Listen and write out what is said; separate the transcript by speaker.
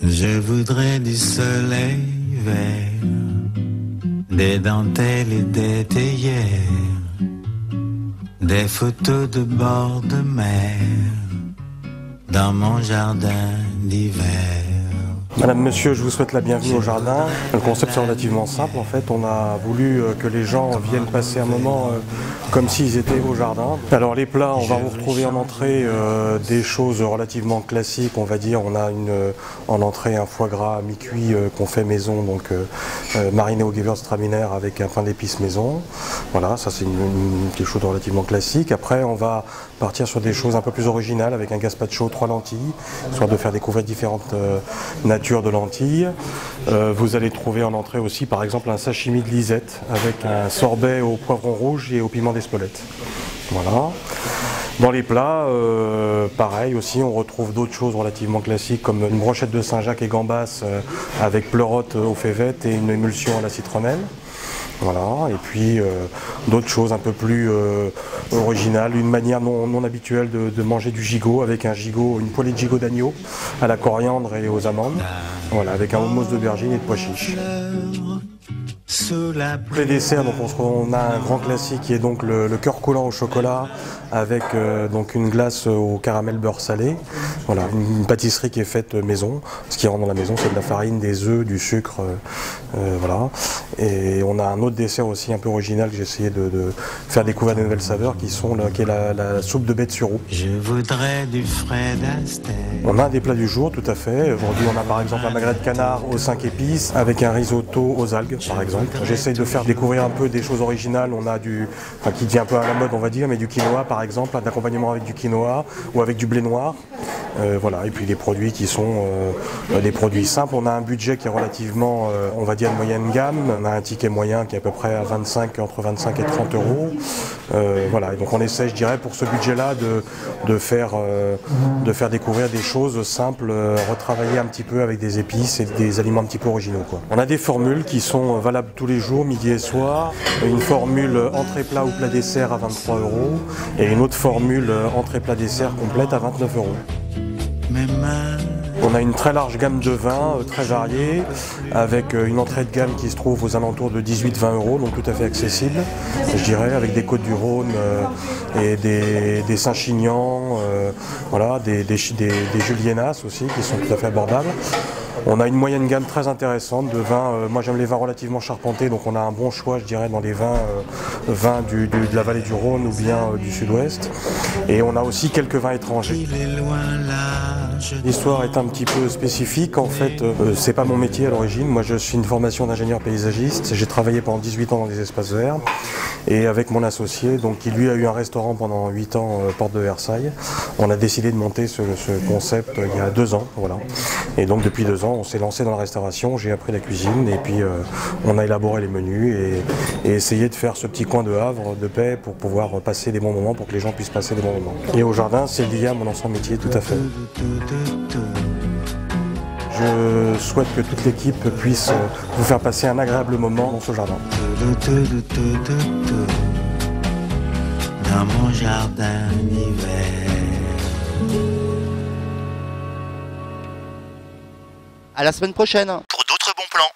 Speaker 1: Je voudrais du soleil vert, des dentelles et des théières, des photos de bord de mer, dans mon jardin d'hiver.
Speaker 2: Madame, monsieur, je vous souhaite la bienvenue au jardin. Le concept c'est relativement simple en fait. On a voulu que les gens viennent passer un moment comme s'ils étaient au jardin. Alors les plats, on va vous retrouver en entrée des choses relativement classiques. On va dire, on a en entrée un foie gras mi-cuit qu'on fait maison, donc mariné au Gewürztraminer avec un pain d'épices maison. Voilà, ça c'est quelque chose de relativement classique. Après, on va partir sur des choses un peu plus originales avec un gazpacho 3 lentilles, histoire de faire découvrir différentes natures de lentilles. Vous allez trouver en entrée aussi par exemple un sashimi de lisette avec un sorbet au poivron rouge et au piment d'Espelette. Voilà. Dans les plats, pareil aussi, on retrouve d'autres choses relativement classiques comme une brochette de Saint-Jacques et gambas avec pleurote aux févettes et une émulsion à la citronnelle. Voilà, et puis d'autres choses un peu plus originales, une manière non habituelle de manger du gigot avec une poêlée de gigot d'agneau à la coriandre et aux amandes, voilà, avec un hummus d'aubergine et de pois chiches. Les desserts, donc on a un grand classique qui est donc le cœur collant au chocolat avec donc une glace au caramel beurre salé. Voilà, une pâtisserie qui est faite maison. Ce qui rentre dans la maison, c'est de la farine, des œufs, du sucre, voilà. Et on a un autre dessert aussi un peu original que j'ai essayé de faire découvrir des nouvelles saveurs qui est la soupe de bête sur roue.
Speaker 1: Je voudrais du Fred Astaire.
Speaker 2: On a des plats du jour, tout à fait. Aujourd'hui, on a par exemple un magret de canard aux 5 épices avec un risotto aux algues, par exemple. J'essaye de faire découvrir un peu des choses originales. On a qui devient un peu à la mode, on va dire, mais du quinoa, par exemple, un accompagnement avec du quinoa ou avec du blé noir. Voilà, et puis des produits qui sont des produits simples. On a un budget qui est relativement, on va dire, de moyenne gamme. On a un ticket moyen qui est à peu près à entre 25 et 30 euros. Voilà, et donc on essaie, je dirais, pour ce budget-là, de faire découvrir des choses simples, retravailler un petit peu avec des épices et des aliments un petit peu originaux, quoi. On a des formules qui sont valables tous les jours, midi et soir. Une formule entrée-plat ou plat-dessert à 23 euros et une autre formule entrée-plat-dessert complète à 29 euros. On a une très large gamme de vins, très variée, avec une entrée de gamme qui se trouve aux alentours de 18-20 euros, donc tout à fait accessible, je dirais, avec des Côtes-du-Rhône et des Saint-Chinian, voilà, des Julienas aussi, qui sont tout à fait abordables. On a une moyenne gamme très intéressante de vins. Moi j'aime les vins relativement charpentés, donc on a un bon choix, je dirais, dans les vins de la vallée du Rhône ou bien du sud-ouest. Et on a aussi quelques vins étrangers. L'histoire est un petit peu spécifique. En fait, c'est pas mon métier à l'origine. Moi je suis une formation d'ingénieur paysagiste. J'ai travaillé pendant 18 ans dans les espaces verts. Et avec mon associé, donc, qui lui a eu un restaurant pendant 8 ans, porte de Versailles, on a décidé de monter ce concept il y a 2 ans. Voilà. Et donc depuis 2 ans, on s'est lancé dans la restauration, j'ai appris la cuisine et puis on a élaboré les menus et essayé de faire ce petit coin de havre, de paix, pour pouvoir passer des bons moments, pour que les gens puissent passer des bons moments. Et au jardin, c'est lié à mon ancien métier, tout à fait. Je souhaite que toute l'équipe puisse vous faire passer un agréable moment dans ce jardin.
Speaker 1: Dans mon jardin d'hiver.
Speaker 3: À la semaine prochaine.
Speaker 4: Pour d'autres bons plans.